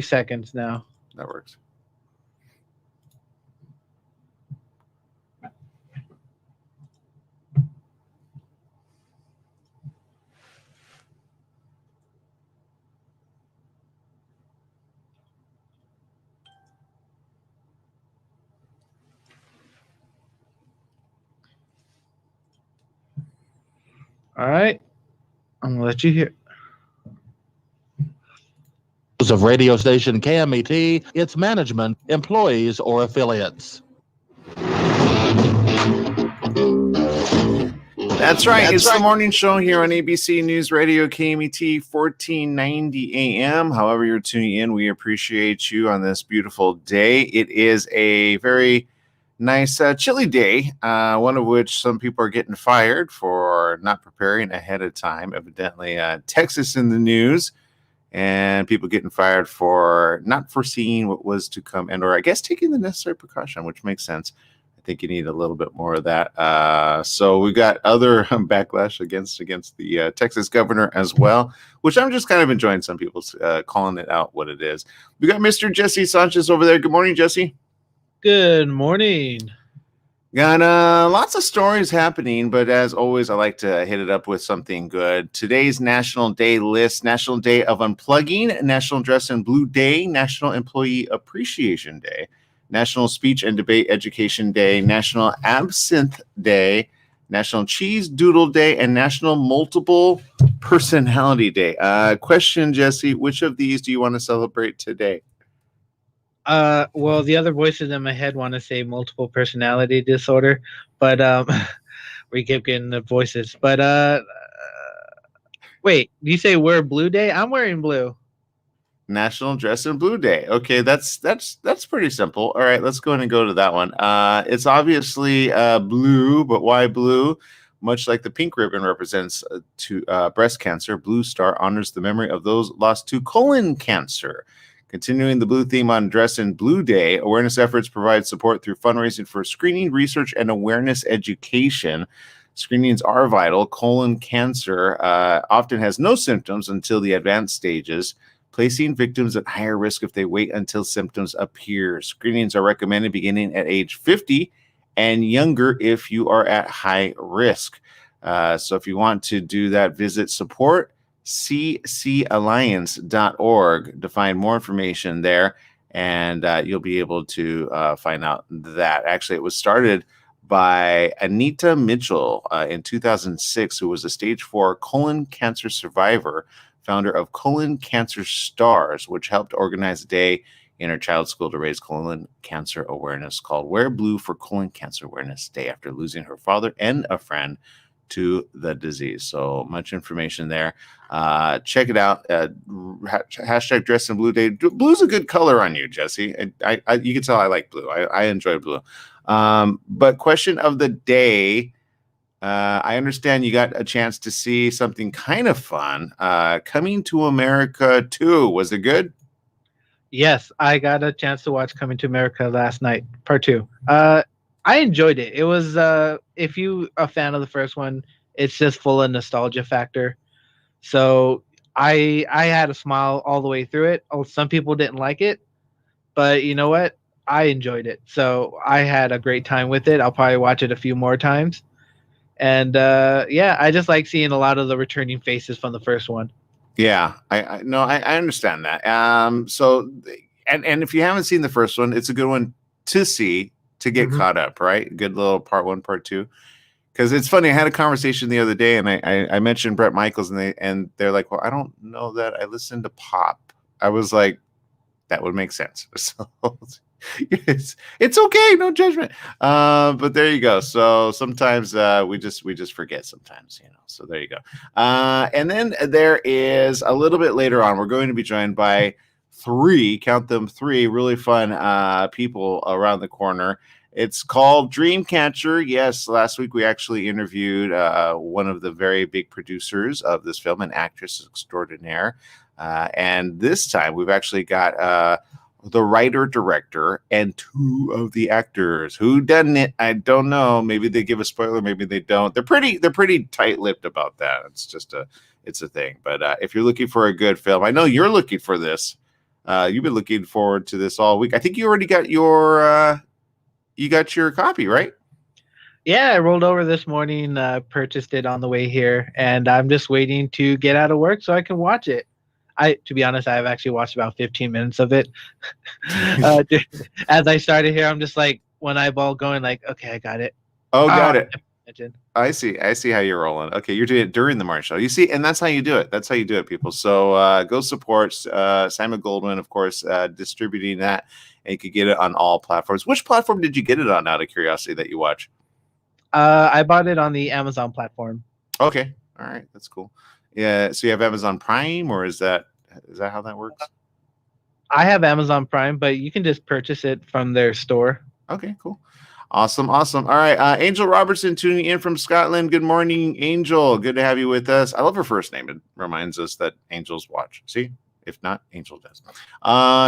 Seconds now. That works. All right. I'm gonna let you hear. Of radio station KMET, its management, employees, or affiliates. That's right. It's the morning show here on ABC News Radio KMET 1490 AM. However you're tuning in, we appreciate you on this beautiful day. It is a very nice chilly day, one of which some people are getting fired for not preparing ahead of time. Evidently, Texas in the news. And people getting fired for not foreseeing what was to come, and or I guess taking the necessary precaution, which makes sense. I think you need a little bit more of that. So we got other backlash against the Texas governor as well, which I'm just kind of enjoying. Some people calling it out what it is. We got Mr. Jesse Sanchez over there. Good morning, Jesse. Good morning. Got lots of stories happening, but as always, I like to hit it up with something good. Today's National Day list: National Day of Unplugging, National Dress in Blue Day, National Employee Appreciation Day, National Speech and Debate Education Day, National Absinthe Day, National Cheese Doodle Day, and National Multiple Personality Day. Question, Jesse, which of these do you want to celebrate today? Well, the other voices in my head want to say multiple personality disorder, but we keep getting the voices. But wait, you say wear blue day? I'm wearing blue. National Dress in Blue Day. Okay, that's pretty simple. All right, let's go ahead and go to that one. It's obviously blue, but why blue? Much like the pink ribbon represents to breast cancer, Blue Star honors the memory of those lost to colon cancer. Continuing the blue theme on Dress in Blue Day, awareness efforts provide support through fundraising for screening, research, and awareness education. Screenings are vital. Colon cancer often has no symptoms until the advanced stages, placing victims at higher risk if they wait until symptoms appear. Screenings are recommended beginning at age 50 and younger if you are at high risk. So if you want to do that, visit support ccalliance.org to find more information there, and you'll be able to find out that. Actually, it was started by Anita Mitchell in 2006, who was a stage 4 colon cancer survivor, founder of Colon Cancer Stars, which helped organize a day in her child's school to raise colon cancer awareness called Wear Blue for Colon Cancer Awareness Day after losing her father and a friend to the disease. So much information there. Check it out. Hashtag Dress in Blue Day. Blue's a good color on you, Jesse. You can tell I like blue. I enjoy blue. But question of the day. I understand you got a chance to see something kind of fun. Coming to America 2. Was it good? Yes, I got a chance to watch Coming to America last night, part 2. I enjoyed it. It was, if you a fan of the first one, it's just full of nostalgia factor. So I had a smile all the way through it. Oh, some people didn't like it, but you know what? I enjoyed it. So I had a great time with it. I'll probably watch it a few more times. And yeah, I just like seeing a lot of the returning faces from the first one. Yeah, I understand that. So and if you haven't seen the first one, it's a good one to see to get caught up, right? Good little part 1, part 2. Because it's funny, I had a conversation the other day, and I mentioned Bret Michaels, and they're like, "Well, I don't know that I listen to pop." I was like, "That would make sense." So it's okay, no judgment. But there you go. So sometimes we just forget sometimes, you know. So there you go. And then there is a little bit later on, we're going to be joined by 3, count them 3, really fun people around the corner. It's called Dreamcatcher. Yes, last week we actually interviewed one of the very big producers of this film, an actress extraordinaire. And this time we've actually got the writer, director, and 2 of the actors. Who done it? I don't know. Maybe they give a spoiler, maybe they don't. They're pretty tight-lipped about that. It's a thing. But if you're looking for a good film, I know you're looking for this. You've been looking forward to this all week. I think you already got your copy, right? Yeah, I rolled over this morning, purchased it on the way here, and I'm just waiting to get out of work so I can watch it. To be honest, I've actually watched about 15 minutes of it. As I started here, I'm just like one eyeball going like, okay, I got it. Oh, got it. Imagine. I see how you're rolling. Okay, you're doing it during the March show. You see, and that's how you do it. That's how you do it, people. So go support Simon Goldwyn, of course, distributing that, and you could get it on all platforms. Which platform did you get it on, out of curiosity, that you watch? I bought it on the Amazon platform. Okay, all right, that's cool. Yeah, so you have Amazon Prime, or is that how that works? I have Amazon Prime, but you can just purchase it from their store. Okay, cool. Awesome. All right, Angel Robertson tuning in from Scotland. Good morning, Angel. Good to have you with us. I love her first name. It reminds us that angels watch. See? If not, Angel does.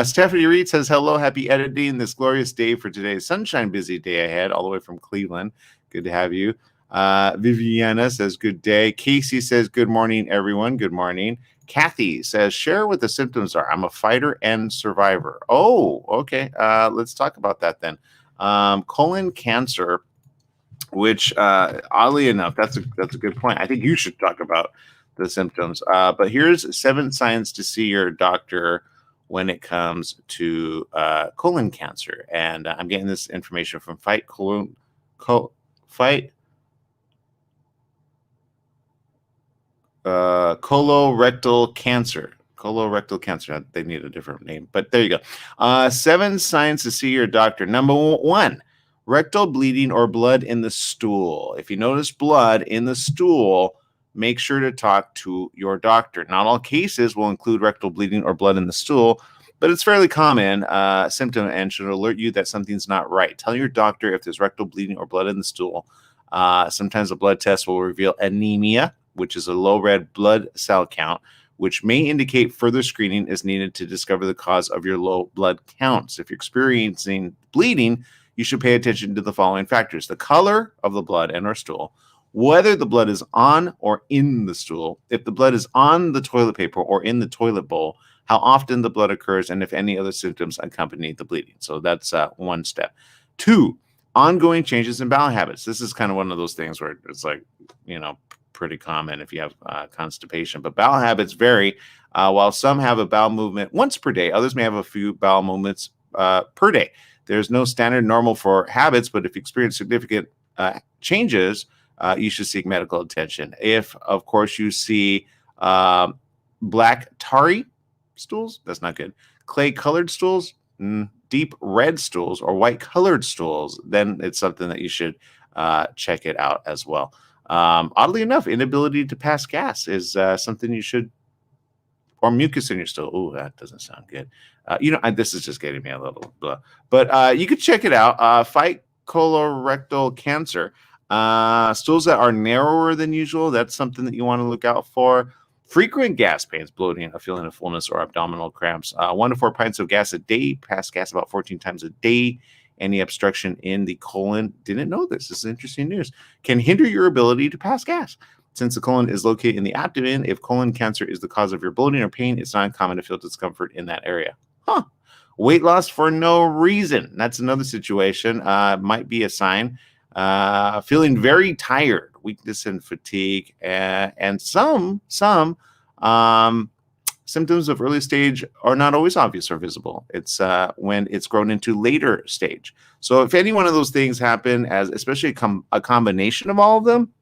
Stephanie Reed says, hello, happy editing this glorious day for today's sunshine busy day ahead, all the way from Cleveland. Good to have you. Viviana says, good day. Casey says, good morning, everyone. Good morning. Kathy says, share what the symptoms are. I'm a fighter and survivor. Oh, okay. Let's talk about that then. Colon cancer, which oddly enough, that's a good point. I think you should talk about the symptoms. But here's 7 signs to see your doctor when it comes to colon cancer. And I'm getting this information from colorectal cancer. Colorectal cancer. They need a different name, but there you go. 7 signs to see your doctor. Number 1, rectal bleeding or blood in the stool. If you notice blood in the stool, make sure to talk to your doctor. Not all cases will include rectal bleeding or blood in the stool, but it's fairly common symptom and should alert you that something's not right. Tell your doctor if there's rectal bleeding or blood in the stool. Sometimes a blood test will reveal anemia, which is a low red blood cell count, which may indicate further screening is needed to discover the cause of your low blood counts. If you're experiencing bleeding, you should pay attention to the following factors: the color of the blood and or stool, whether the blood is on or in the stool, if the blood is on the toilet paper or in the toilet bowl, how often the blood occurs, and if any other symptoms accompany the bleeding. So that's 1 step. 2, ongoing changes in bowel habits. This is kind of one of those things where it's like, pretty common if you have constipation, but bowel habits vary. While some have a bowel movement once per day, others may have a few bowel movements per day. There's no standard normal for habits, but if you experience significant changes, you should seek medical attention. If, of course, you see black tarry stools, that's not good. Clay-colored stools, deep red stools, or white-colored stools, then it's something that you should check it out as well. Oddly enough, inability to pass gas is something you should, or mucus in your stool. Oh, that doesn't sound good. This is just getting me a little blah. But you could check it out. Fight colorectal cancer. Stools that are narrower than usual, that's something that you want to look out for. Frequent gas pains, bloating, a feeling of fullness, or abdominal cramps. 1 to 4 pints of gas a day. Pass gas about 14 times a day. Any obstruction in the colon, didn't know this is interesting news, can hinder your ability to pass gas. Since the colon is located in the abdomen, if colon cancer is the cause of your bloating or pain, it's not uncommon to feel discomfort in that area. Weight loss for no reason. That's another situation. Might be a sign. Feeling very tired, weakness and fatigue, and some symptoms of early stage are not always obvious or visible. It's when it's grown into later stage. So if any one of those things happen, as especially a combination of all of them,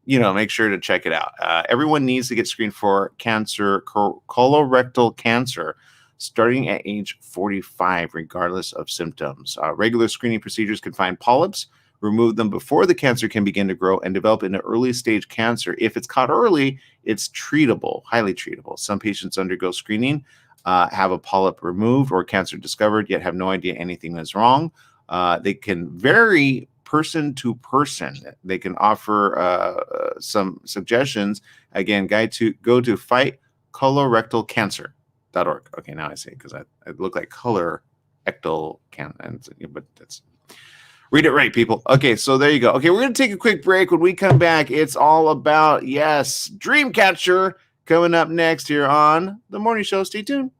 make sure to check it out. Everyone needs to get screened for cancer, colorectal cancer, starting at age 45, regardless of symptoms. Regular screening procedures can find polyps, remove them before the cancer can begin to grow, and develop into early stage cancer. If it's caught early, it's treatable, highly treatable. Some patients undergo screening, have a polyp removed or cancer discovered, yet have no idea anything is wrong. They can vary person to person. They can offer some suggestions. Again, go to fightcolorectalcancer.org. Okay, now I see, because I look like colorectal cancer, but that's... Read it right, people. Okay, so there you go. Okay, we're going to take a quick break. When we come back, it's all about, Dreamcatcher coming up next here on The Morning Show. Stay tuned.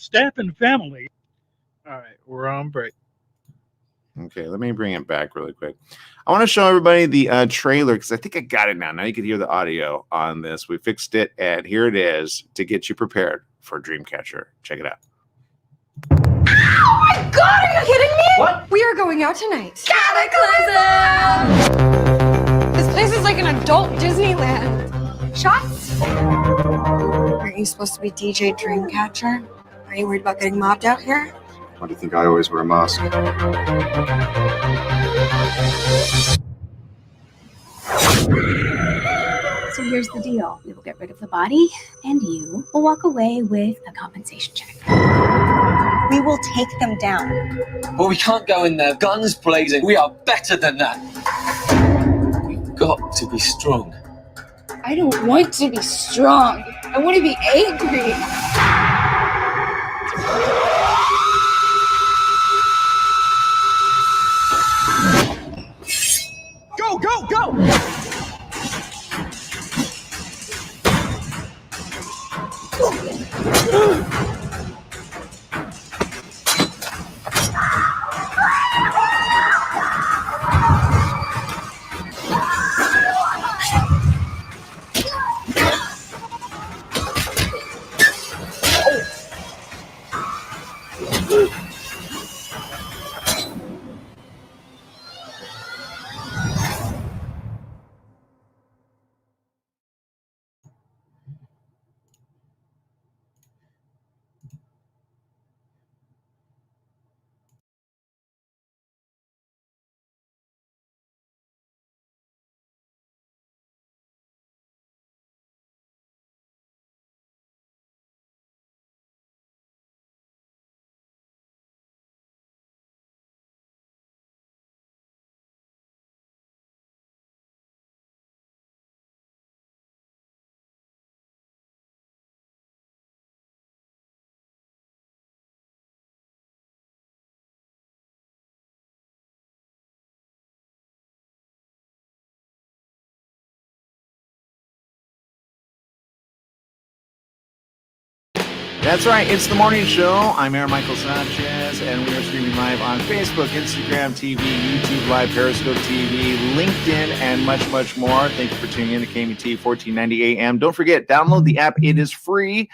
staff and family. All right, we're on break. Okay, let me bring it back really quick. I want to show everybody the trailer because I think I got it now. Now you can hear the audio on this. We fixed it, and here it is to get you prepared for Dreamcatcher. Check it out. Oh my god, are you kidding me? What? We are going out tonight. Cataclysm! This place is like an adult Disneyland. Shots? Aren't you supposed to be DJ Dreamcatcher? Are you worried about getting mobbed out here? Why do you think I always wear a mask? So here's the deal. We will get rid of the body, and you will walk away with a compensation check. We will take them down. But we can't go in there guns blazing. We are better than that. We've got to be strong. I don't want to be strong. I want to be angry. Go, go, go! That's right. It's the morning show. I'm Aaron Michael Sanchez, and we are streaming live on Facebook, Instagram TV, YouTube Live, Periscope TV, LinkedIn, and much, much more. Thank you for tuning in to KMT 1490 AM. Don't forget, download the app. It is free.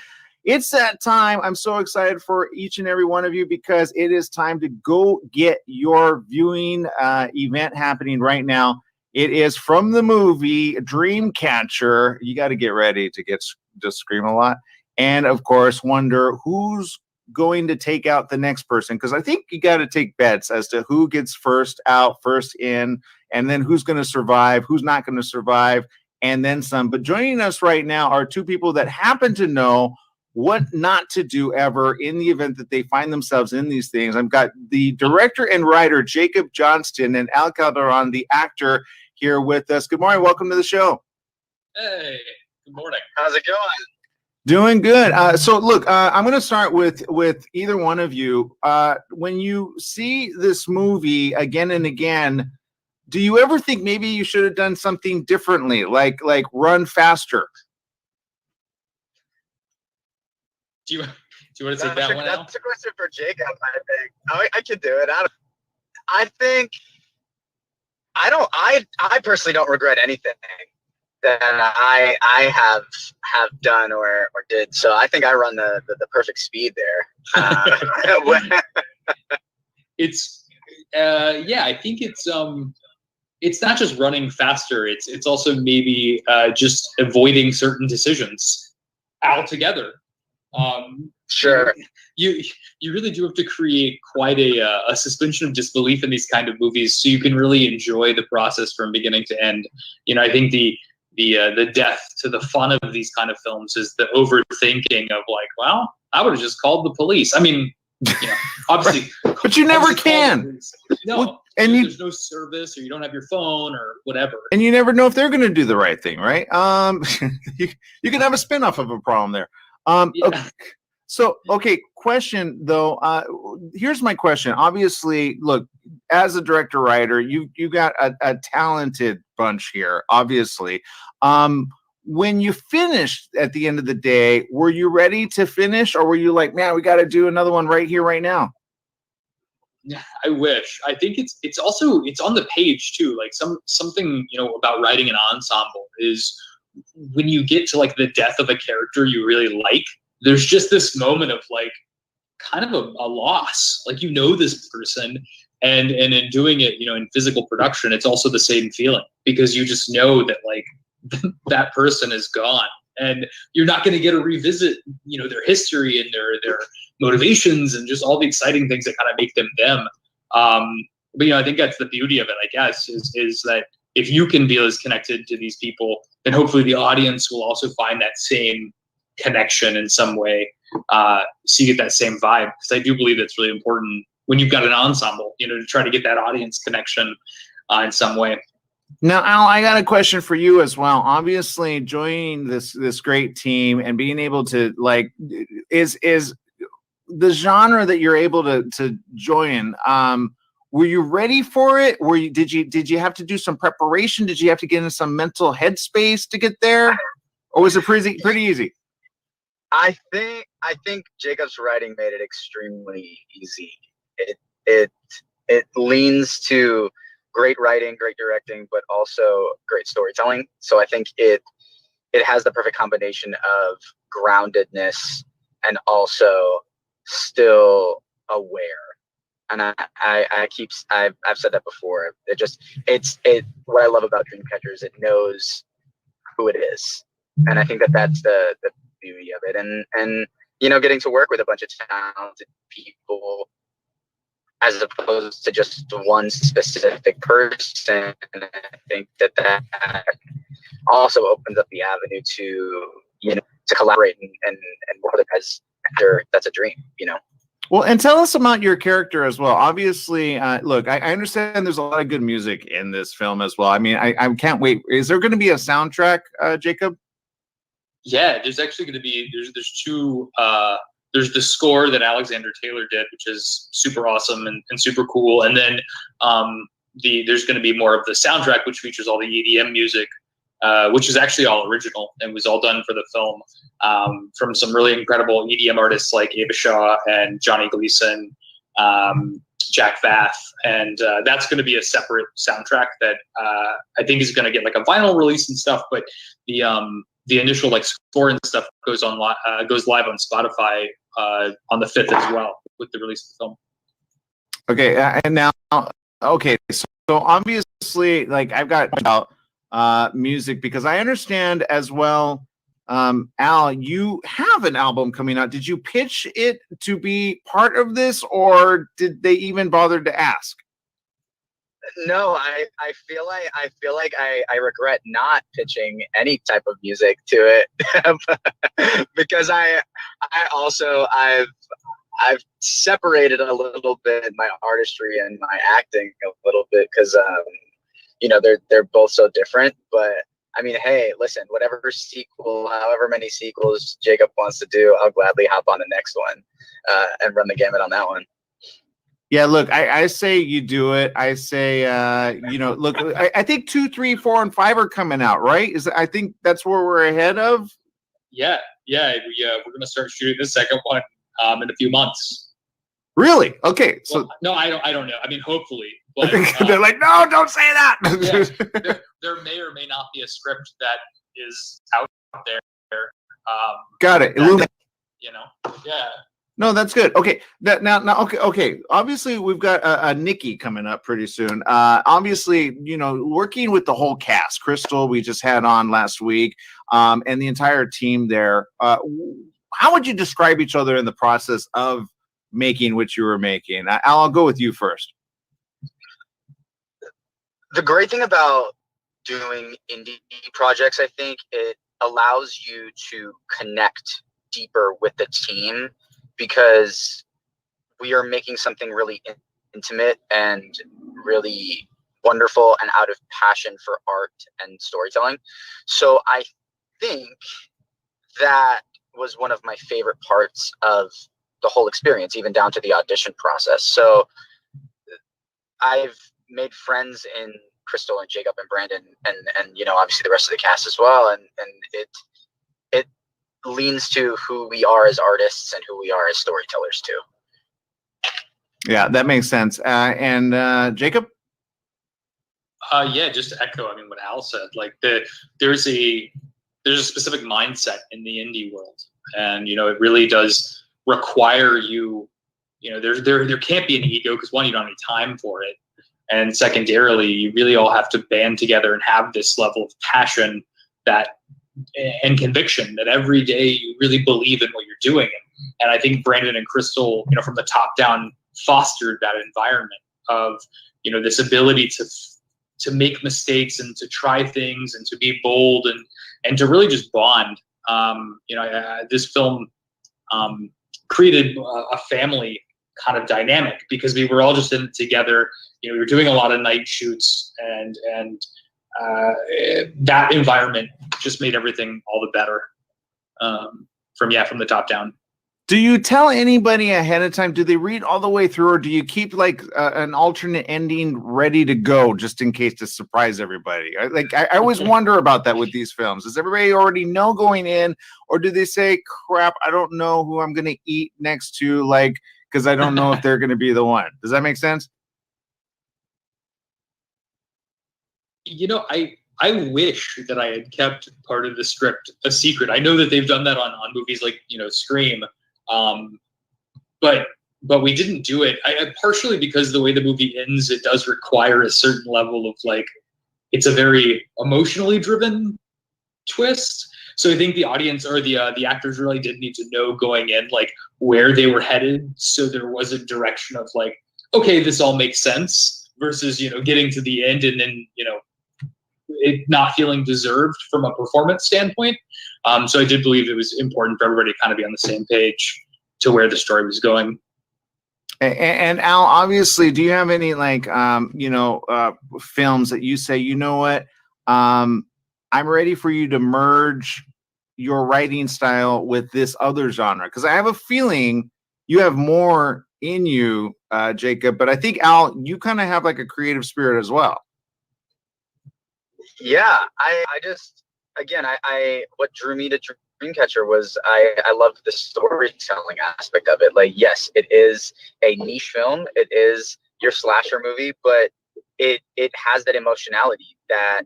It's that time. I'm so excited for each and every one of you because it is time to go get your viewing event happening right now. It is from the movie Dreamcatcher. You got to get ready to just scream a lot. And of course, wonder who's going to take out the next person. Because I think you got to take bets as to who gets first out, first in, and then who's going to survive, who's not going to survive, and then some. But joining us right now are two people that happen to know what not to do ever in the event that they find themselves in these things. I've got the director and writer, Jacob Johnston, and Al Calderon, the actor, here with us. Good morning. Welcome to the show. Hey, good morning. How's it going? Doing good. So look, I'm going to start with either one of you. When you see this movie again and again, do you ever think maybe you should have done something differently, like run faster? Do you want to take that one out? That's a question for Jacob, I think. I could do it. I think I personally don't regret anything that I have done or did. So I think I run the perfect speed there. It's I think it's not just running faster. It's also maybe just avoiding certain decisions altogether. Sure. You really do have to create quite a suspension of disbelief in these kind of movies, so you can really enjoy the process from beginning to end. I think the death to the fun of these kind of films is the overthinking of like, well, I would have just called the police. I mean, obviously, but you never can. No, well, and there's no service, or you don't have your phone, or whatever. And you never know if they're going to do the right thing, right? You can have a spinoff of a problem there. Okay. So, question though. Here's my question. Obviously, look, as a director writer, you got a talented bunch here. Obviously, when you finished at the end of the day, were you ready to finish, or were you like, man, we got to do another one right here, right now? Yeah, I wish. I think it's also it's on the page too. Like something about writing an ensemble is when you get to like the death of a character you really like. There's just this moment of like kind of a loss. Like this person, and in doing it, in physical production, it's also the same feeling because you just know that like that person is gone, and you're not going to get to revisit their history and their motivations and just all the exciting things that kind of make them them. But I think that's the beauty of it, I guess, is that if you can feel as connected to these people, then hopefully the audience will also find that same connection in some way, so you get that same vibe. Because I do believe that's really important when you've got an ensemble, to try to get that audience connection in some way. Now, Al, I got a question for you as well. Obviously, joining this great team and being able to like is the genre that you're able to join. Were you ready for it? Did you have to do some preparation? Did you have to get in some mental headspace to get there, or was it pretty easy? I think Jacob's writing made it extremely easy. It leans to great writing, great directing, but also great storytelling. So I think it has the perfect combination of groundedness and also still aware. And I've said that before. What I love about Dreamcatcher is it knows who it is, and I think that's the beauty of it. And getting to work with a bunch of talented people as opposed to just one specific person, I think that also opens up the avenue to to collaborate and work with as actor. That's a dream, Well, and tell us about your character as well. Obviously, look, I understand there's a lot of good music in this film as well. I mean, I can't wait. Is there going to be a soundtrack, Jacob? Yeah, there's actually going to be there's two. There's the score that Alexander Taylor did, which is super awesome and super cool, and then there's going to be more of the soundtrack, which features all the EDM music, which is actually all original and was all done for the film, from some really incredible EDM artists like Ava Shaw and Johnny Gleason, Jack Vath, and that's going to be a separate soundtrack that I think is going to get like a vinyl release and stuff. But the initial like score and stuff goes live on Spotify on the 5th as well with the release of the film. Okay, and now, okay, so obviously, like I've got about music because I understand as well, Al, you have an album coming out. Did you pitch it to be part of this, or did they even bother to ask? No, I feel like I regret not pitching any type of music to it because I've separated a little bit my artistry and my acting a little bit because they're both so different. But I mean, hey, listen, whatever sequel, however many sequels Jacob wants to do, I'll gladly hop on the next one and run the gamut on that one. Yeah, look, I say you do it. I say, look, I think 2, 3, 4, and 5 are coming out, right? I think that's where we're ahead of. Yeah, we're gonna start shooting the second one in a few months. Really? Okay. So well, no, I don't know. I mean, hopefully, but they're like, no, don't say that. Yeah, there may or may not be a script that is out there. Got it. Yeah. No, that's good. Okay, okay. Obviously, we've got a Nikki coming up pretty soon. Obviously, working with the whole cast, Crystal, we just had on last week, and the entire team there. How would you describe each other in the process of making what you were making? I'll go with you first. The great thing about doing indie projects, I think, it allows you to connect deeper with the team, because we are making something really intimate and really wonderful and out of passion for art and storytelling. So I think that was one of my favorite parts of the whole experience, even down to the audition process. So I've made friends in Crystal and Jacob and Brandon and obviously the rest of the cast as well, and it leans to who we are as artists and who we are as storytellers too. Yeah, that makes sense. And Jacob? Yeah, just to echo, I mean, what Al said. Like there's a specific mindset in the indie world, and it really does require you. There can't be an ego because one, you don't have any time for it, and secondarily, you really all have to band together and have this level of passion and conviction that every day you really believe in what you're doing. And I think Brandon and Crystal, from the top down, fostered that environment of this ability to make mistakes and to try things and to be bold and to really just bond. This film created a family kind of dynamic because we were all just in it together. We were doing a lot of night shoots, and that environment just made everything all the better from the top down. Do you tell anybody ahead of time? Do they read all the way through, or do you keep like an alternate ending ready to go just in case to surprise everybody? I always wonder about that with these films. Does everybody already know going in, or do they say, "Crap, I don't know who I'm going to eat next to," because I don't know if they're going to be the one? Does that make sense? I wish that I had kept part of the script a secret. I know that they've done that on movies like Scream. But we didn't do it. I partially because the way the movie ends, it does require a certain level of it's a very emotionally driven twist. So I think the audience or the actors really did need to know going in where they were headed, so there was a direction of okay, this all makes sense, versus getting to the end and then it not feeling deserved from a performance standpoint. So I did believe it was important for everybody to kind of be on the same page to where the story was going. And Al, obviously, do you have any films that you say, what, I'm ready for you to merge your writing style with this other genre? Because I have a feeling you have more in you, Jacob, but I think Al, you kind of have a creative spirit as well. Yeah, I just, again, I what drew me to Dreamcatcher was I loved the storytelling aspect of it. Yes, it is a niche film. It is your slasher movie, but it has that emotionality that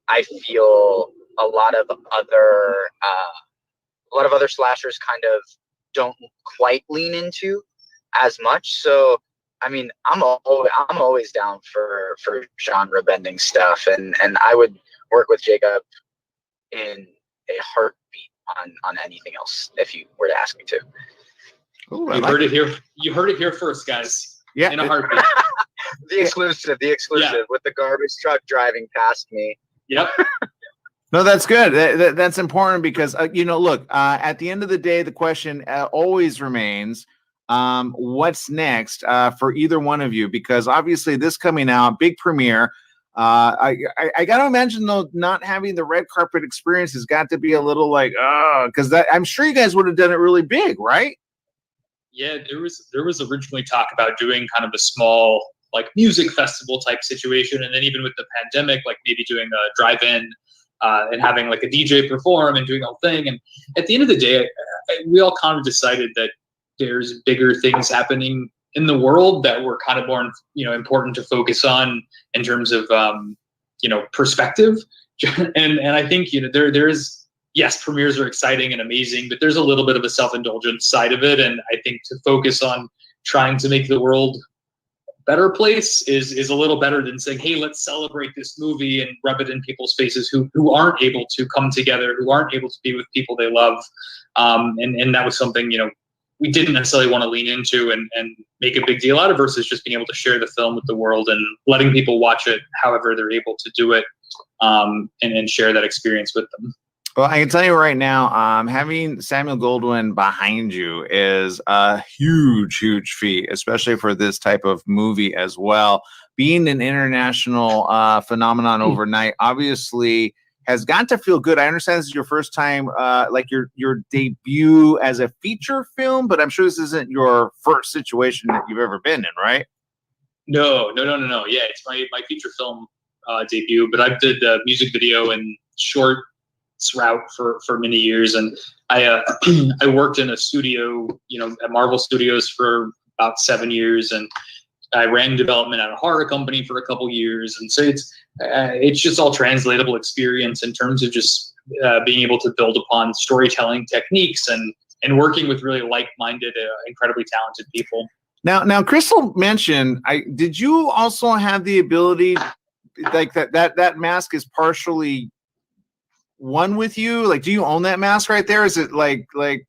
I feel a lot of other slashers kind of don't quite lean into as much. So I mean, I'm always down for genre bending stuff, and I would work with Jacob in a heartbeat on anything else if you were to ask me to. Ooh, you heard it here. You heard it here first, guys. Yeah, in a heartbeat. the exclusive with the garbage truck driving past me. Yep. No, that's good. That's important because look, at the end of the day, the question always remains. What's next for either one of you? Because obviously this coming out, big premiere. I got to imagine though, not having the red carpet experience has got to be a little because I'm sure you guys would have done it really big, right? Yeah, there was originally talk about doing kind of a small music festival type situation, and then even with the pandemic, maybe doing a drive-in and having a DJ perform and doing the whole thing. And at the end of the day, we all kind of decided that there's bigger things happening in the world that were kind of more, important to focus on in terms of, perspective. And I think, there is, yes, premieres are exciting and amazing, but there's a little bit of a self-indulgent side of it. And I think to focus on trying to make the world a better place is a little better than saying, hey, let's celebrate this movie and rub it in people's faces who aren't able to come together, who aren't able to be with people they love. And that was something, we didn't necessarily want to lean into and make a big deal out of, versus just being able to share the film with the world and letting people watch it however they're able to do it, and share that experience with them. Well, I can tell you right now, having Samuel Goldwyn behind you is a huge, huge feat, especially for this type of movie as well. Being an international phenomenon overnight, obviously has got to feel good. I understand this is your first time, your debut as a feature film, but I'm sure this isn't your first situation that you've ever been in, right? No. Yeah, it's my feature film debut, but I did the music video and short route for many years, and I I worked in a studio, at Marvel Studios for about 7 years, and I ran development at a horror company for a couple years, and so it's just all translatable experience in terms of just being able to build upon storytelling techniques and working with really like-minded, incredibly talented people. Now, Crystal mentioned, did you also have the ability, like that mask is partially one with you? Like, do you own that mask right there? Is it like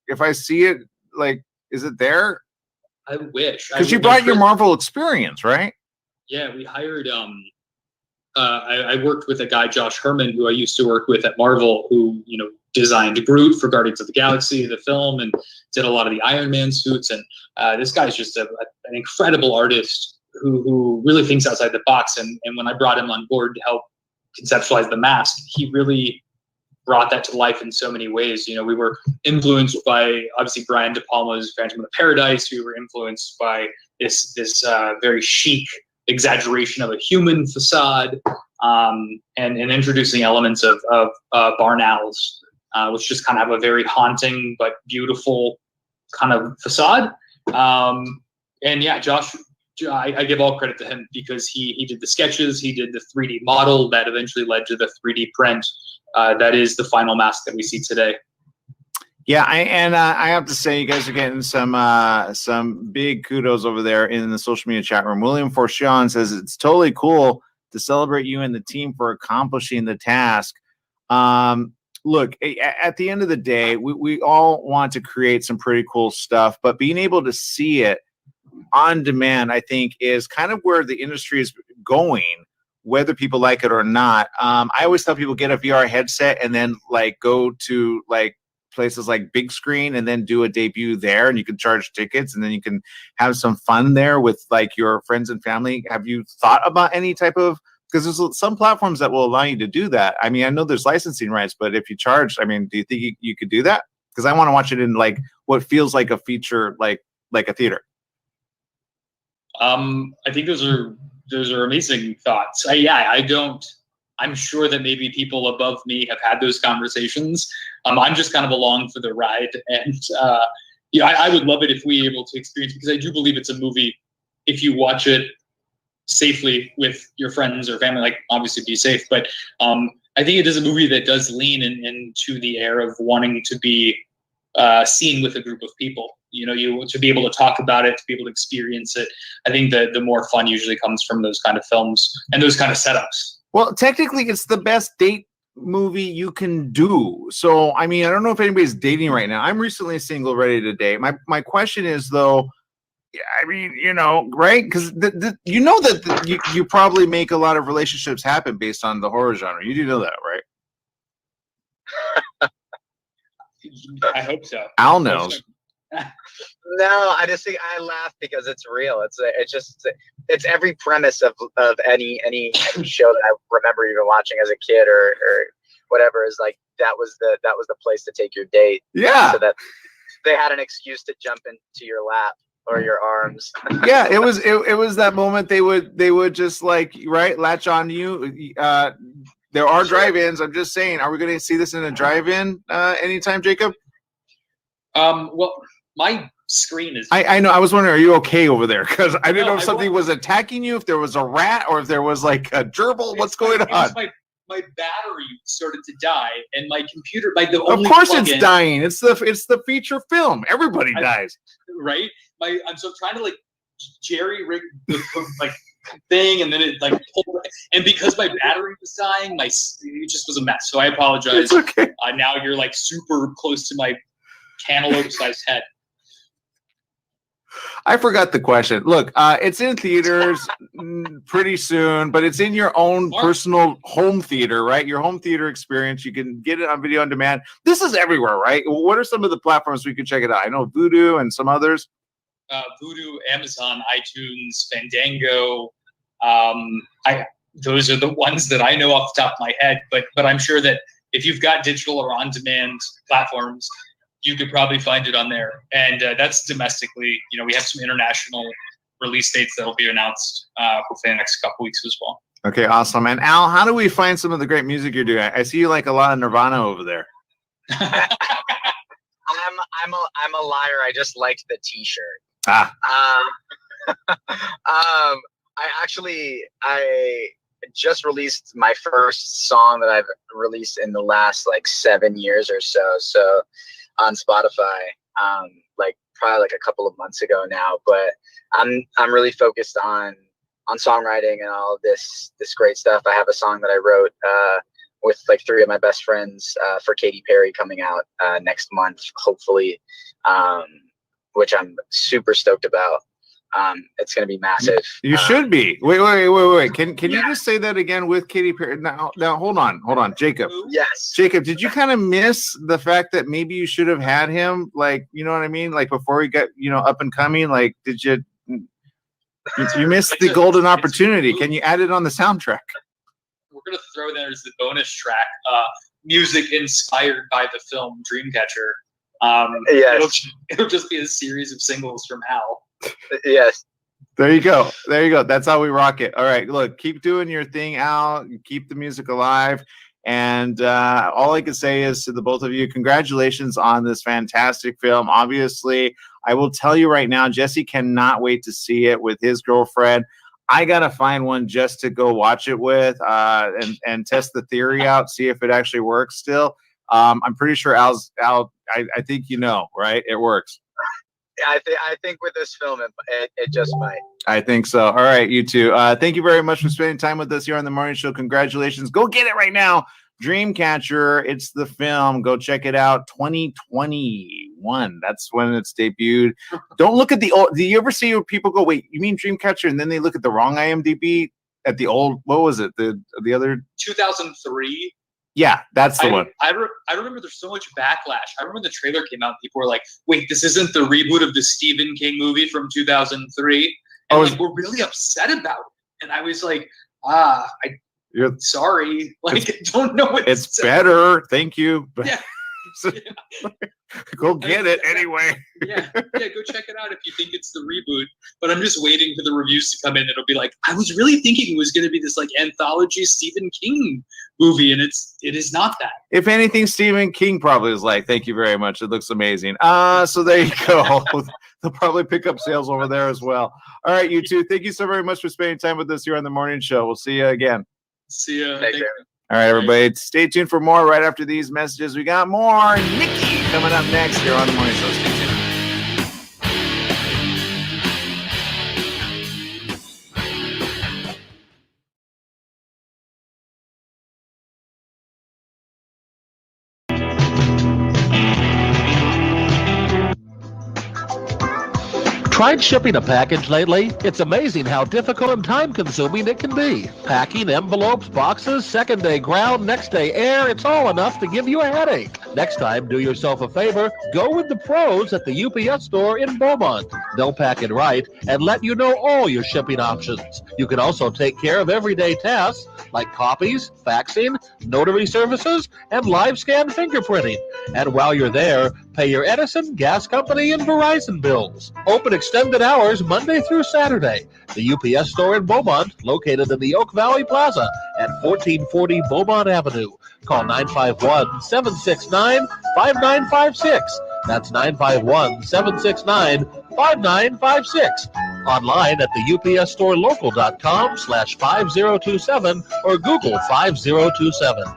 if I see it, like, is it there? I wish, because you brought your Marvel experience, right? Yeah, we hired. I worked with a guy, Josh Herman, who I used to work with at Marvel, who designed Groot for Guardians of the Galaxy, the film, and did a lot of the Iron Man suits. And this guy's just an incredible artist who really thinks outside the box. And when I brought him on board to help conceptualize the mask, he really brought that to life in so many ways. We were influenced by, obviously, Brian De Palma's Phantom of the Paradise. We were influenced by this very chic exaggeration of a human facade, and introducing elements of barn owls, which just kind of have a very haunting but beautiful kind of facade. And yeah, Josh, I give all credit to him because he did the sketches, he did the 3D model that eventually led to the 3D print. That is the final mask that we see today. Yeah, I have to say, you guys are getting some big kudos over there in the social media chat room. William Forshawn says it's totally cool to celebrate you and the team for accomplishing the task. Look, at the end of the day, we all want to create some pretty cool stuff, but being able to see it on demand, I think, is kind of where the industry is going, whether people like it or not. I always tell people, get a VR headset and then go to places like Big Screen and then do a debut there, and you can charge tickets and then you can have some fun there with your friends and family. Have you thought about any type of, because there's some platforms that will allow you to do that. I mean, I know there's licensing rights, but if you charge, I mean, do you think you could do that? Because I want to watch it in what feels like a feature, like a theater. I think those are amazing thoughts. I'm sure that maybe people above me have had those conversations. I'm just kind of along for the ride, and I would love it if we were able to experience, because I do believe it's a movie. If you watch it safely with your friends or family, obviously be safe, but I think it is a movie that does lean into the air of wanting to be seen with a group of people. You to be able to talk about it, to be able to experience it. I think that the more fun usually comes from those kind of films and those kind of setups. Well, technically, it's the best date movie you can do. So, I mean, I don't know if anybody's dating right now. I'm recently single, ready to date. My question is, though, I mean, right? Because that you probably make a lot of relationships happen based on the horror genre. You do know that, right? I hope so. Al knows. No, I just think I laugh because it's real. It's every premise of any show that I remember even watching as a kid or whatever is that was the place to take your date. Yeah. So that they had an excuse to jump into your lap or your arms. Yeah, it was that moment they would just latch on to you. There are drive-ins. I'm just saying, are we going to see this in a drive-in anytime, Jacob? Well, my screen is. I know. I was wondering, are you okay over there? Because I didn't know if something was attacking you, if there was a rat, or if there was a gerbil. What's going on? My battery started to die, and my computer, the only. Of course, it's dying. It's the feature film. Everybody dies, right? So I'm trying to jerry rig the thing, and then it pulled, and because my battery was dying, it just was a mess. So I apologize. It's okay. Now you're super close to my cantaloupe-sized head. I forgot the question. Look, it's in theaters pretty soon, but it's in your own personal home theater, right? Your home theater experience. You can get it on video on demand. This is everywhere, right? What are some of the platforms we can check it out? I know Vudu and some others. Vudu, Amazon, iTunes, Fandango. Those are the ones that I know off the top of my head. But I'm sure that if you've got digital or on-demand platforms, you could probably find it on there. And that's domestically. We have some international release dates that will be announced hopefully in the next couple weeks as well. Okay, awesome. And Al, how do we find some of the great music you're doing? I see you like a lot of Nirvana over there. I'm a liar. I just liked the T-shirt. Ah. I just released my first song that I've released in the last like 7 years or so. So on Spotify, like probably like a couple of months ago now. But I'm really focused on songwriting and all of this great stuff. I have a song that I wrote with like 3 of my best friends for Katy Perry coming out next month, hopefully, which I'm super stoked about. It's going to be massive. You should be. Wait. Can you just say that again with Katy Perry? Now, hold on, Jacob. Yes. Jacob, did you kind of miss the fact that maybe you should have had him, like, you know what I mean? Like before he got, up and coming, like, did you missed the golden opportunity? Can you add it on the soundtrack? We're going to throw that as the bonus track, music inspired by the film Dreamcatcher. Yes. It'll just be a series of singles from Al. Yes. There you go. That's how we rock it. All right, look, keep doing your thing, Al. Keep the music alive. And all I can say is to the both of you, congratulations on this fantastic film. Obviously, I will tell you right now, Jesse cannot wait to see it with his girlfriend. I gotta find one just to go watch it with and test the theory out, see if it actually works still. I'm pretty sure Al, I think right? It works. I think with this film, it just might. I think so. All right, you two. Thank you very much for spending time with us here on the morning show. Congratulations. Go get it right now. Dreamcatcher. It's the film. Go check it out. 2021. That's when it's debuted. Don't look at the old. Do you ever see where people go, wait, you mean Dreamcatcher? And then they look at the wrong IMDb at the old, what was it? The other 2003. Yeah, that's the one. I remember there's so much backlash. I remember when the trailer came out, people were like, wait, this isn't the reboot of the Stephen King movie from 2003? And we're really upset about it. And I was like, sorry. Like, I don't know what it's better. Thank you. Yeah. Go get it anyway. Yeah, go check it out if you think it's the reboot. But I'm just waiting for the reviews to come in. It'll be like, I was really thinking it was going to be this like anthology Stephen King movie, and it is not that. If anything, Stephen King probably is like, thank you very much. It looks amazing. So there you go. They'll probably pick up sales over there as well. All right, you two. Thank you so very much for spending time with us here on the morning show. We'll see you again. See ya. Thank you. All right, everybody. Stay tuned for more right after these messages. We got more Nikki coming up next here on the morning show. Stay tuned. Tried shipping a package lately? It's amazing how difficult and time-consuming it can be. Packing envelopes, boxes, second-day ground, next-day air, it's all enough to give you a headache. Next time, do yourself a favor, go with the pros at the UPS store in Beaumont. They'll pack it right and let you know all your shipping options. You can also take care of everyday tasks like copies, faxing, notary services, and live scan fingerprinting. And while you're there, pay your Edison, gas company, and Verizon bills. Open extended hours Monday through Saturday. The UPS store in Beaumont, located in the Oak Valley Plaza at 1440 Beaumont Avenue. Call 951-769-5956. That's 951-769-5956. Online at the upsstorelocal.com/5027 or Google 5027.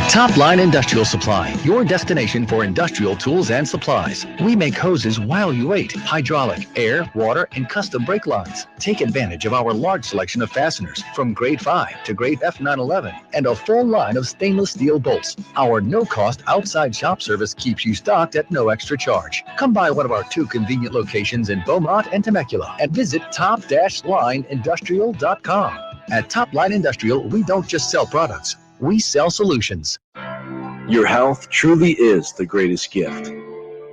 Top Line Industrial Supply, your destination for industrial tools and supplies. We make hoses while you wait, hydraulic, air, water, and custom brake lines. Take advantage of our large selection of fasteners from grade 5 to grade F911 and a full line of stainless steel bolts. Our no-cost outside shop service keeps you stocked at no extra charge. Come by one of our 2 convenient locations in Beaumont and Temecula and visit top-lineindustrial.com. At Top Line Industrial, we don't just sell products. We sell solutions. Your health truly is the greatest gift.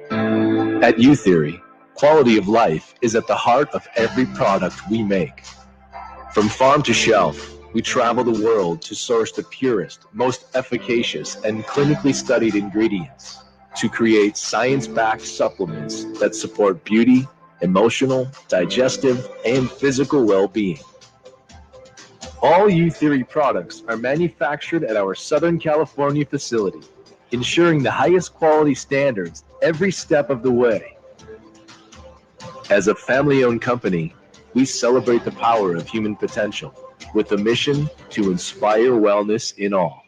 At U-Theory, quality of life is at the heart of every product we make. From farm to shelf, we travel the world to source the purest, most efficacious, and clinically studied ingredients to create science-backed supplements that support beauty, emotional, digestive, and physical well-being. All U-Theory products are manufactured at our Southern California facility, ensuring the highest quality standards every step of the way. As a family-owned company, we celebrate the power of human potential with a mission to inspire wellness in all.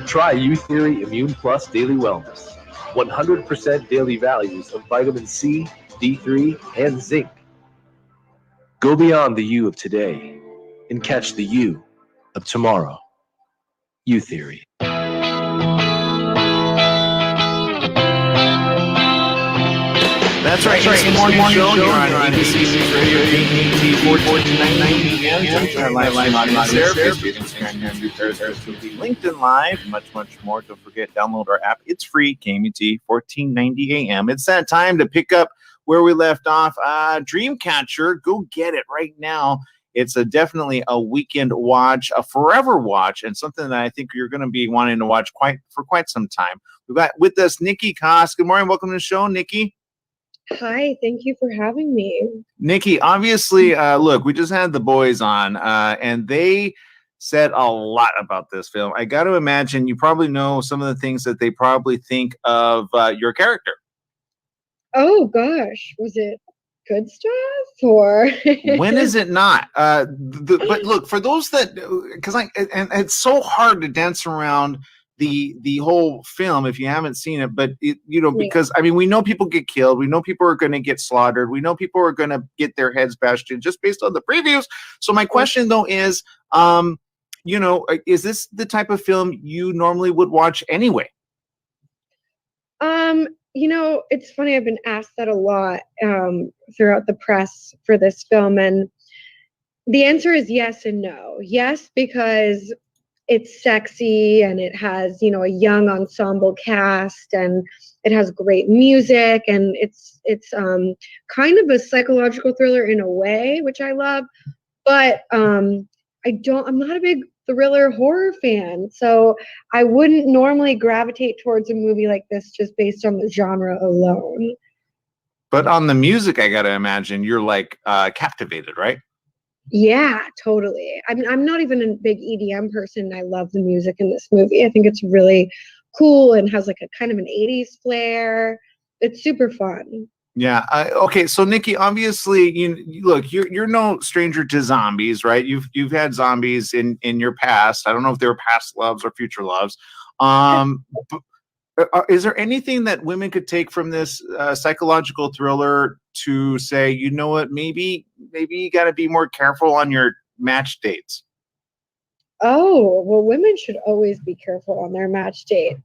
Try U-Theory Immune Plus Daily Wellness. 100% daily values of vitamin C, D3, and zinc. Go beyond the you of today and catch the you of tomorrow. U-Theory. That's right. It's the morning show. You're on ABC News Radio, KMT 1490 AM. Live audience there. Facebook, Instagram, YouTube, Periscope, LinkedIn Live, much more. Don't forget, download our app. It's free, KMT 1490 AM. It's that time to pick up where we left off. Dreamcatcher, go get it right now. It's definitely a weekend watch, a forever watch, and something that I think you're going to be wanting to watch for quite some time. We've got with us Nikki Koss. Good morning. Welcome to the show, Nikki. Hi, thank you for having me. Nikki, obviously, look, we just had the boys on, and they said a lot about this film. I got to imagine you probably know some of the things that they probably think of your character. Oh, gosh. Was it good stuff or? When is it not? But look, for those that, because and it's so hard to dance around the whole film if you haven't seen it, but because I mean, we know people get killed, we know people are going to get slaughtered, we know people are going to get their heads bashed in just based on the previews. So my question though is, is this the type of film you normally would watch anyway? It's funny, I've been asked that a lot throughout the press for this film, and the answer is yes and no. Yes, because it's sexy and it has, a young ensemble cast and it has great music and it's kind of a psychological thriller in a way, which I love. But I'm not a big thriller horror fan, so I wouldn't normally gravitate towards a movie like this just based on the genre alone. But on the music, I got to imagine you're like captivated, right? Yeah, totally. I mean, I'm not even a big EDM person. I love the music in this movie. I think it's really cool and has like a kind of an 80s flair. It's super fun. Yeah. Okay. So Nikki, obviously, you're no stranger to zombies, right? You've had zombies in your past. I don't know if they were past loves or future loves. Is there anything that women could take from this psychological thriller to say, you know what, maybe you got to be more careful on your match dates? Oh, well, women should always be careful on their match dates.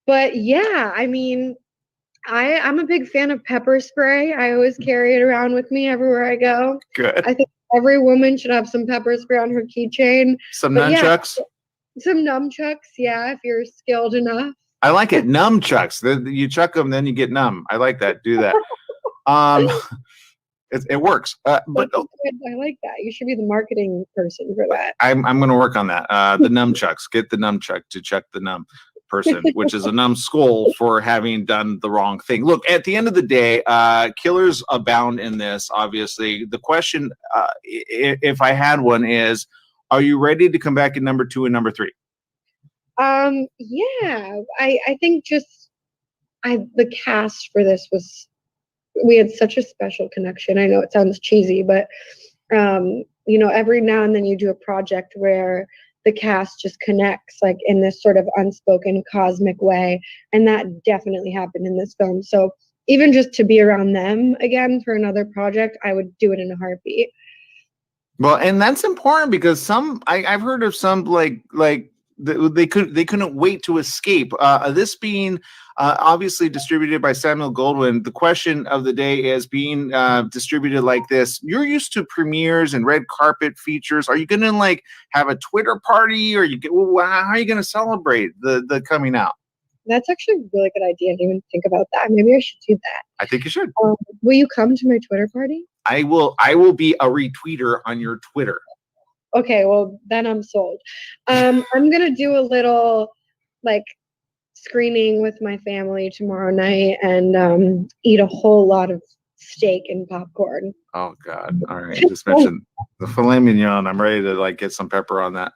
But yeah, I mean, I'm a big fan of pepper spray. I always carry it around with me everywhere I go. Good. I think every woman should have some pepper spray on her keychain. Some nunchucks? Some nunchucks, yeah, if you're skilled enough. I like it. Nunchucks. You chuck them, then you get numb. I like that. Do that. It works. But I like that. You should be the marketing person for that. I'm going to work on that. The nunchucks. Get the nunchuck to chuck the numb person, which is a numbskull for having done the wrong thing. Look, at the end of the day, killers abound in this. Obviously, the question, if I had one, is: are you ready to come back in number 2 and number 3? Yeah, I think the cast for this we had such a special connection. I know it sounds cheesy, but every now and then you do a project where the cast just connects like in this sort of unspoken cosmic way. And that definitely happened in this film. So even just to be around them again for another project, I would do it in a heartbeat. Well, and that's important because I've heard of some like they couldn't wait to escape. This being obviously distributed by Samuel Goldwyn. The question of the day is, being distributed like this, you're used to premieres and red carpet features. Are you going to like have a Twitter party, or how are you going to celebrate the coming out? That's actually a really good idea. I didn't even think about that. Maybe I should do that. I think you should. Will you come to my Twitter party? I will be a retweeter on your Twitter. Okay, well then I'm sold. I'm gonna do a little like screening with my family tomorrow night and eat a whole lot of steak and popcorn. Oh God! All right, just mentioned the filet mignon. I'm ready to like get some pepper on that.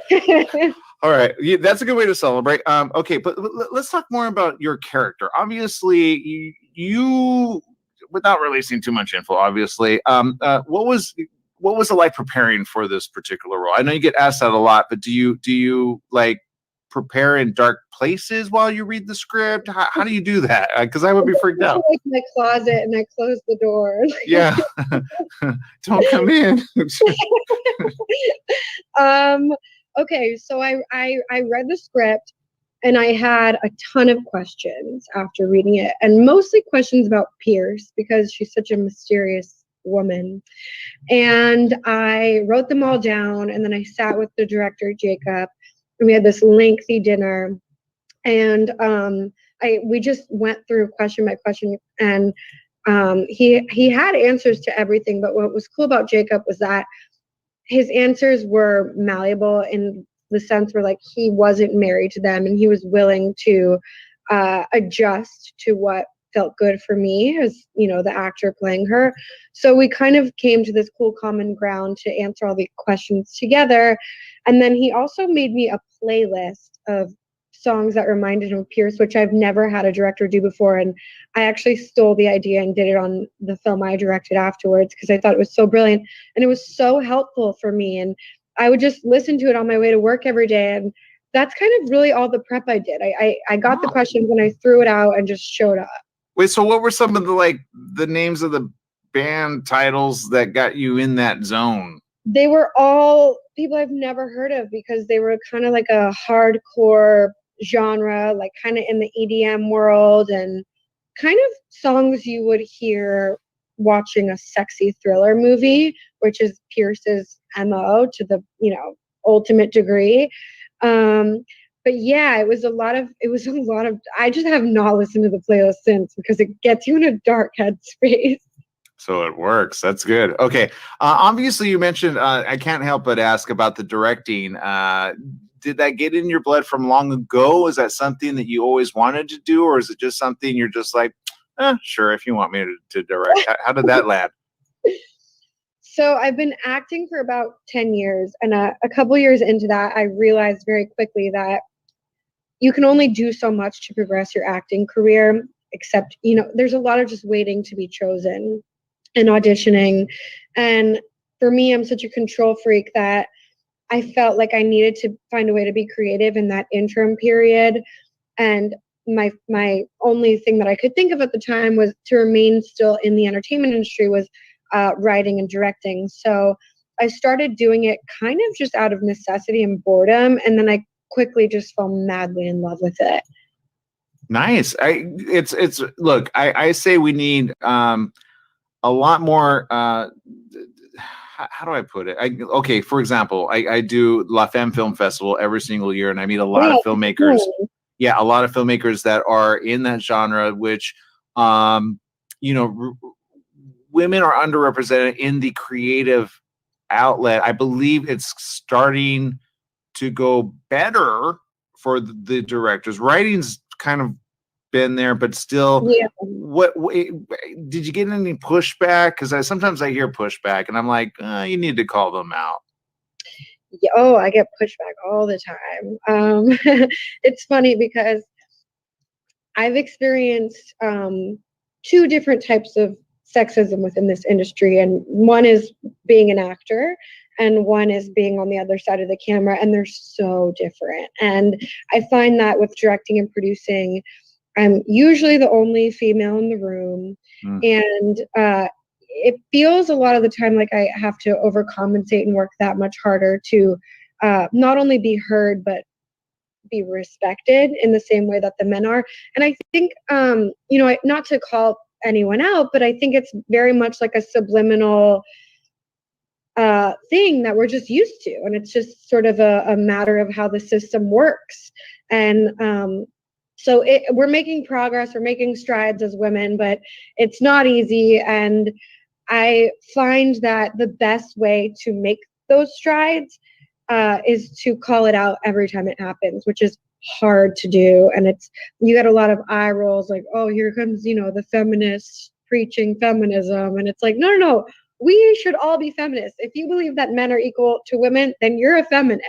Yeah. All right, that's a good way to celebrate. Okay, but let's talk more about your character. Obviously, you without releasing too much info, obviously, what was it like preparing for this particular role? I know you get asked that a lot, but do you like prepare in dark places while you read the script? How do you do that? Because I would be freaked out. Like my closet and I close the door. Yeah, don't come in. Okay, so I read the script and I had a ton of questions after reading it, and mostly questions about Pierce because she's such a mysterious woman. And I wrote them all down, and then I sat with the director, Jacob, and we had this lengthy dinner. And we just went through question by question, and he had answers to everything. But what was cool about Jacob was that his answers were malleable in the sense where like he wasn't married to them, and he was willing to adjust to what felt good for me as, you know, the actor playing her. So we kind of came to this cool common ground to answer all the questions together. And then he also made me a playlist of songs that reminded him of Pierce, which I've never had a director do before. And I actually stole the idea and did it on the film I directed afterwards because I thought it was so brilliant and it was so helpful for me. And I would just listen to it on my way to work every day. And that's kind of really all the prep I did. I got the questions and I threw it out and just showed up. Wait, so what were some of the names of the band titles that got you in that zone? They were all people I've never heard of because they were kind of like a hardcore genre, like kind of in the EDM world, and kind of songs you would hear watching a sexy thriller movie, which is Pierce's MO to the, you know, ultimate degree. But yeah, it was a lot of, I just have not listened to the playlist since because it gets you in a dark headspace. So it works. That's good. Okay. Obviously, you mentioned, I can't help but ask about the directing. Did that get in your blood from long ago? Is that something that you always wanted to do? Or is it just something you're just like, sure, if you want me to direct? How did that land? So I've been acting for about 10 years. And a couple years into that, I realized very quickly that you can only do so much to progress your acting career, except, you know, there's a lot of just waiting to be chosen and auditioning. And for me, I'm such a control freak that I felt like I needed to find a way to be creative in that interim period. And my only thing that I could think of at the time was to remain still in the entertainment industry was writing and directing. So I started doing it kind of just out of necessity and boredom. And then I quickly just fell madly in love with it. Nice. Look, I say we need a lot more, how do I put it? Okay, for example, I do La Femme Film Festival every single year, and I meet a lot of filmmakers. Cool. Yeah, a lot of filmmakers that are in that genre, which, you know, women are underrepresented in the creative outlet. I believe it's starting to go better for the directors. Writing's kind of been there, but still, yeah. What did you get any pushback? Because sometimes I hear pushback, and I'm like, you need to call them out. Yeah, oh, I get pushback all the time. It's funny because I've experienced two different types of sexism within this industry, and one is being an actor and one is being on the other side of the camera, and they're so different. And I find that with directing and producing, I'm usually the only female in the room, and it feels a lot of the time like I have to overcompensate and work that much harder to not only be heard, but be respected in the same way that the men are. And I think, you know, not to call anyone out, but I think it's very much like a subliminal thing that we're just used to. And it's just sort of a matter of how the system works. And so we're making progress, we're making strides as women, but it's not easy. And I find that the best way to make those strides is to call it out every time it happens, which is hard to do, and you get a lot of eye rolls like, oh, here comes, the feminists preaching feminism, and it's like, no, we should all be feminists. If you believe that men are equal to women, then you're a feminist,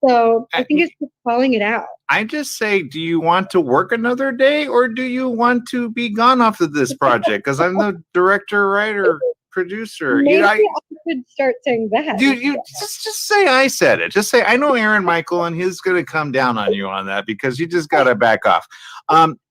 So I think it's just calling it out. I just say, do you want to work another day, or do you want to be gone off of this project? Because I'm the director, writer, producer. Maybe I should start saying that. You just say I said it. Just say, I know Aaron Michael, and he's going to come down on you on that, because you just got to back off.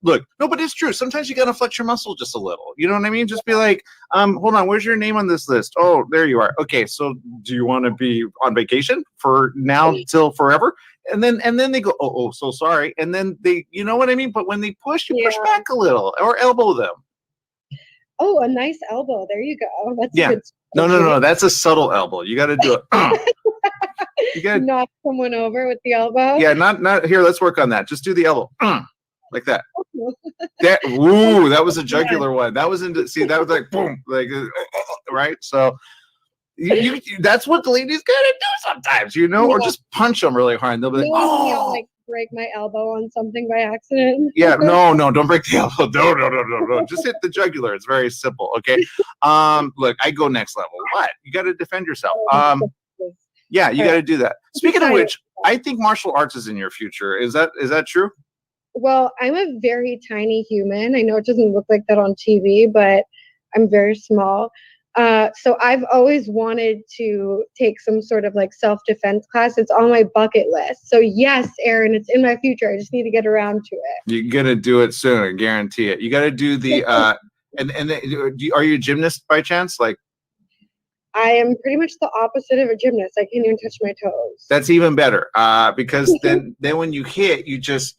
Look, no, but it's true. Sometimes you got to flex your muscle just a little. You know what I mean? Just be like, hold on, where's your name on this list? Oh, there you are. Okay, so do you want to be on vacation for now till forever? And then they go, oh, so sorry. And then they, you know what I mean? But when they push, you push back a little or elbow them. Oh, a nice elbow. There you go. That's good. No. That's a subtle elbow. You got to do it. You got to knock someone over with the elbow. Yeah, not here. Let's work on that. Just do the elbow. Like that. That was a jugular one. That was that was like boom, like right. So you that's what the ladies gotta do sometimes, or just punch them really hard. And they'll be like, I'll like break my elbow on something by accident. Yeah, no, don't break the elbow. No. Just hit the jugular. It's very simple. Okay. Look, I go next level. What? You got to defend yourself. Yeah, you got to do that. Speaking of which, I think martial arts is in your future. Is that true? Well, I'm a very tiny human. I know it doesn't look like that on TV, but I'm very small. So I've always wanted to take some sort of like self-defense class. It's on my bucket list. So yes, Aaron, it's in my future. I just need to get around to it. You're gonna do it soon, I guarantee it. You got to do the are you a gymnast by chance? Like, I am pretty much the opposite of a gymnast. I can't even touch my toes. That's even better, because then when you hit, you just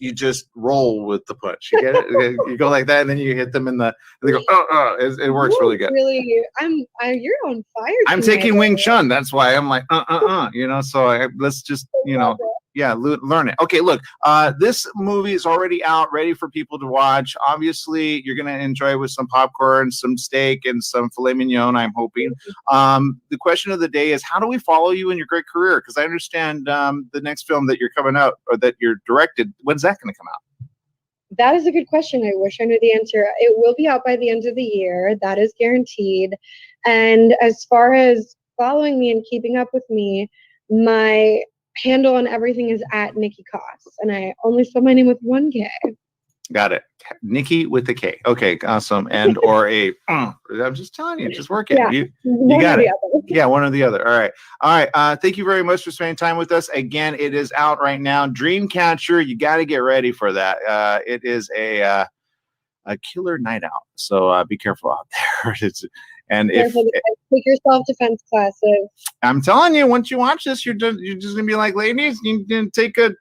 roll with the punch. You get it? You go like that, and then you hit them and they go, it works really good. Really, you're on fire. I'm taking Wing Chun. That's why I'm like, So let's just, learn it. Okay, look, this movie is already out, ready for people to watch. Obviously, you're gonna enjoy it with some popcorn, some steak, and some filet mignon, I'm hoping. The question of the day is, how do we follow you in your great career? Because I understand the next film that you're coming out, or that you're directed, when's that going to come out? That is a good question. I wish I knew the answer. It will be out by the end of the year. That is guaranteed. And as far as following me and keeping up with me, my handle on everything is at Nikki Koss. And I only spell my name with one K. Got it. Nikki with the K. Okay, awesome. And or a I'm just telling you, just work it. Yeah, you got it. Yeah, one or the other. All right. Thank you very much for spending time with us. Again, it is out right now. Dreamcatcher. You got to get ready for that. It is a killer night out. So be careful out there. And if take your self-defense classes, I'm telling you, once you watch this, you're just gonna be like, ladies, you can take a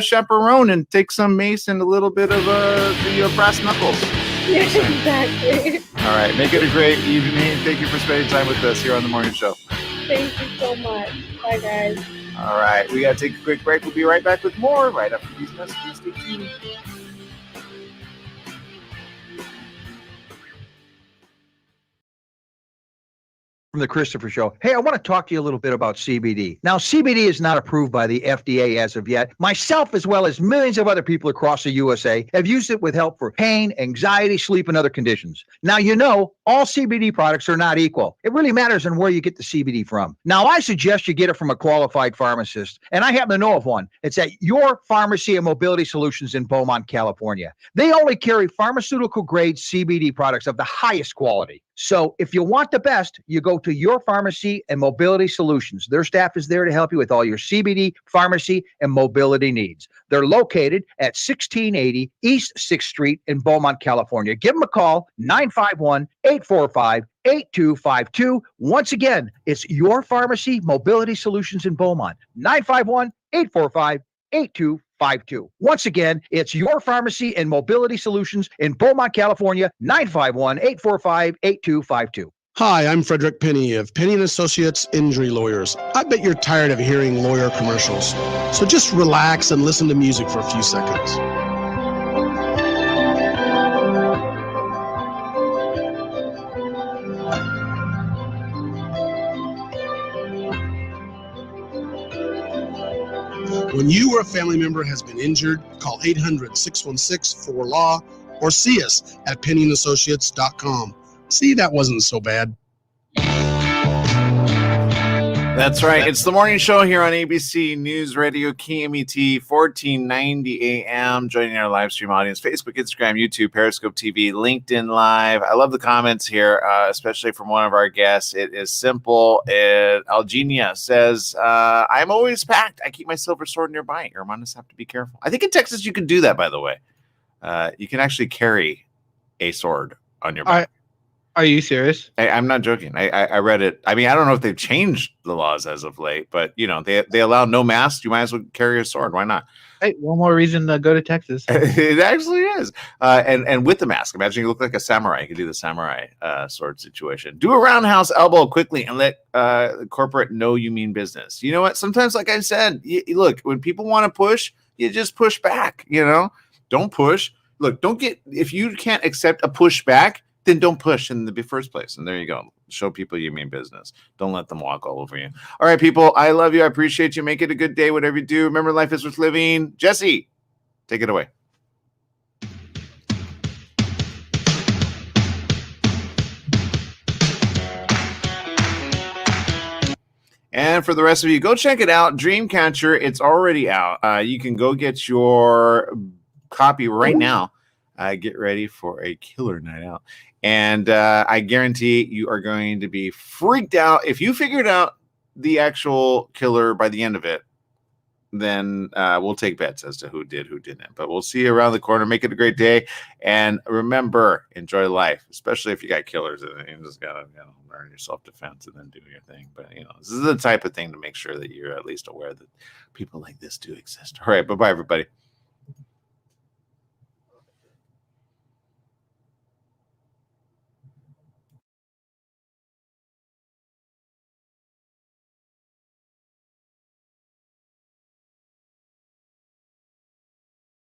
chaperone and take some mace and a little bit of the brass knuckles. Yeah, exactly. All right, make it a great evening. Thank you for spending time with us here on the morning show. Thank you so much. Bye, guys. All right, we gotta take a quick break. We'll be right back with more right after these messages. Stay tuned. From the Christopher Show. Hey, I want to talk to you a little bit about CBD. Now, CBD is not approved by the FDA as of yet. Myself, as well as millions of other people across the USA, have used it with help for pain, anxiety, sleep, and other conditions. Now, all CBD products are not equal. It really matters on where you get the CBD from. Now, I suggest you get it from a qualified pharmacist, and I happen to know of one. It's at Your Pharmacy and Mobility Solutions in Beaumont, California. They only carry pharmaceutical-grade CBD products of the highest quality. So if you want the best, you go to Your Pharmacy and Mobility Solutions. Their staff is there to help you with all your CBD, pharmacy, and mobility needs. They're located at 1680 East 6th Street in Beaumont, California. Give them a call, 951-845-8252. Once again, it's Your Pharmacy Mobility Solutions in Beaumont, 951-845-8252. Once again, it's Your Pharmacy and Mobility Solutions in Beaumont, California, 951-845-8252. Hi, I'm Frederick Penny of Penny & Associates Injury Lawyers. I bet you're tired of hearing lawyer commercials. So just relax and listen to music for a few seconds. When you or a family member has been injured, call 800-616-4LAW or see us at pennyandAssociates.com. See, that wasn't so bad. That's right. It's the morning show here on ABC News Radio, KMET, 1490 AM. Joining our live stream audience, Facebook, Instagram, YouTube, Periscope TV, LinkedIn Live. I love the comments here, especially from one of our guests. It is simple. Algenia says, I'm always packed. I keep my silver sword nearby. Your must have to be careful. I think in Texas you can do that, by the way. You can actually carry a sword on your back. Are you serious? I'm not joking. I read it. I mean, I don't know if they've changed the laws as of late, but they allow no mask. You might as well carry a sword. Why not? Hey, one more reason to go to Texas. It actually is. And with the mask, imagine you look like a samurai. You could do the samurai sword situation. Do a roundhouse elbow quickly and let corporate know you mean business. You know what? Sometimes, like I said, look, when people want to push, you just push back. Don't push. Look, if you can't accept a pushback, then don't push in the first place. And there you go. Show people you mean business. Don't let them walk all over you. All right, people. I love you. I appreciate you. Make it a good day, whatever you do. Remember, life is worth living. Jesse, take it away. And for the rest of you, go check it out. Dreamcatcher. It's already out. You can go get your copy right now. Get ready for a killer night out. And I guarantee you are going to be freaked out. If you figured out the actual killer by the end of it, then we'll take bets as to who did, who didn't. But we'll see you around the corner. Make it a great day. And remember, enjoy life, especially if you got killers in it. You just got to learn your self-defense and then do your thing. But, this is the type of thing to make sure that you're at least aware that people like this do exist. All right. Bye-bye, everybody.